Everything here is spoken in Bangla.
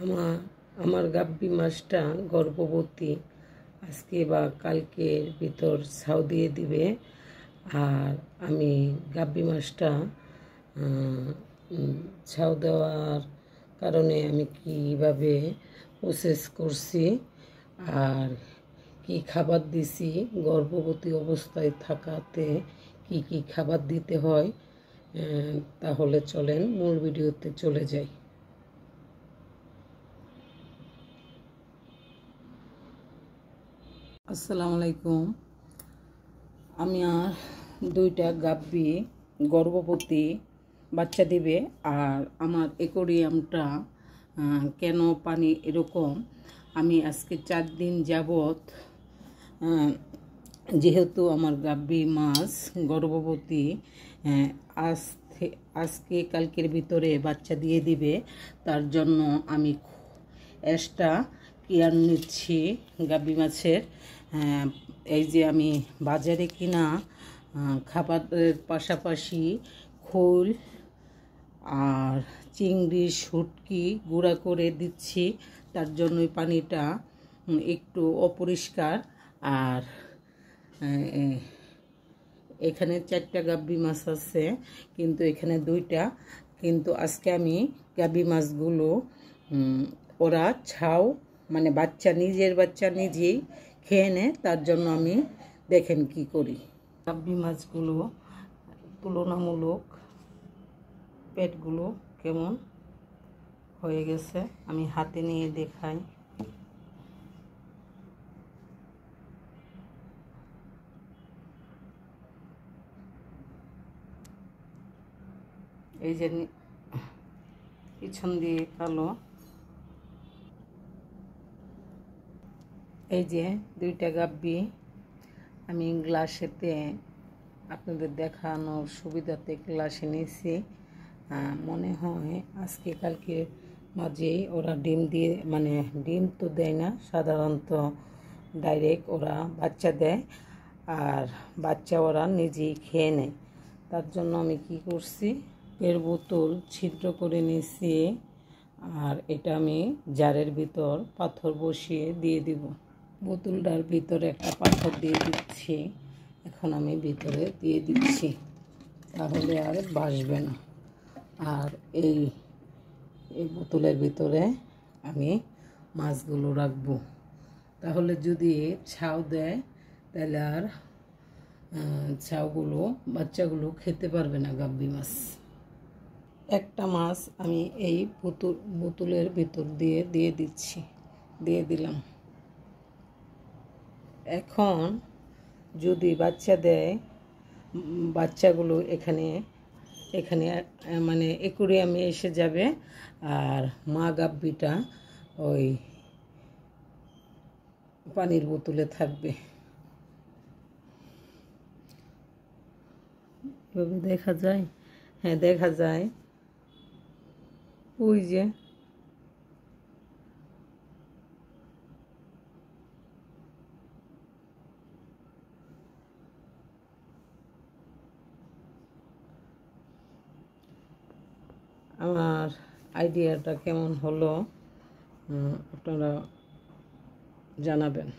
আমার আমার গাব্বি মাছটা গর্ভবতী, আজকে বা কালকের ভিতর ছাউ দিয়ে দিবে। আর আমি গাব্বি মাছটা ছাউ দেওয়ার কারণে আমি কীভাবে প্রসেস করছি আর কি খাবার দিছি, গর্ভবতী অবস্থায় থাকাতে কি কি খাবার দিতে হয়, তাহলে চলেন মূল ভিডিওতে চলে যাই। আসসালামু আলাইকুম। আমি আর দুইটা গাব্বি গর্ভবতী বাচ্চা দিবে। আর আমার অ্যাকোয়ারিয়ামটা কেন পানি এরকম, আমি আজকে 4 দিন যাবত, যেহেতু আমার গাব্বি মাছ গর্ভবতী, আজকে কালকের ভিতরে বাচ্চা দিয়ে দিবে, তার জন্য আমি এক্সট্রা কেয়ার নিচ্ছি গাব্বি মাছের। এই যে আমি বাজারে কিনা খাবারের পাশাপাশি খোল আর চিংড়ি শুটকি গুঁড়া করে দিচ্ছি, তার জন্যই পানিটা একটু অপরিষ্কার। আর এখানে 4টা গাব্বি মাছ আছে, কিন্তু এখানে 2টা। কিন্তু আজকে আমি গাব্বি মাছগুলো ওরা ছাউ মানে বাচ্চা, নিজের বাচ্চা নিজেই খেয়ে নেয়, তার জন্য আমি দেখেন কি করি। গাব্বি মাছগুলো তুলনামূলক পেটগুলো কেমন হয়ে গেছে আমি হাতে নিয়ে দেখাই। এই যে পিছন দিয়ে কালো, এই যে 2টা গাব্বি আমি গ্লাসেতে আপনাদের দেখানোর সুবিধাতে গ্লাসে নিয়েছি। মনে হয় আজকে কালকে মাঝেই ওরা ডিম দিয়ে, মানে ডিম তো দেয় না সাধারণত, ডাইরেক্ট ওরা বাচ্চা দেয়, আর বাচ্চা ওরা নিজেই খেয়ে নেয়। তার জন্য আমি কি করছি, এর বোতল ছিদ্র করে নিয়েছি, আর এটা আমি জারের ভিতর পাথর বসিয়ে দিয়ে দিব। বোতলটার ভিতরে একটা পাথর দিয়ে দিচ্ছি, এখন আমি ভিতরে দিয়ে দিচ্ছি, তাহলে আর বাসবে না। আর এই বোতলের ভিতরে আমি মাছগুলো রাখবো, তাহলে যদি ছাউ দেয় তাহলে আর ছাউগুলো বাচ্চাগুলো খেতে পারবে না গাব্বি মাছ। একটা মাছ আমি এই বোতলের ভিতর দিয়ে দিচ্ছি, দিয়ে দিলাম। এখন যদি বাচ্চা দেয়, বাচ্চাগুলো এখানে মানে অ্যাকোয়ারিয়ামে এসে যাবে, আর মা গাব্বিটা ওই পানির বোতলে থাকবে। এভাবে দেখা যায়, হ্যাঁ দেখা যায়, ওই যে আমার আইডিয়াটা কেমন হলো আপনারা জানাবেন।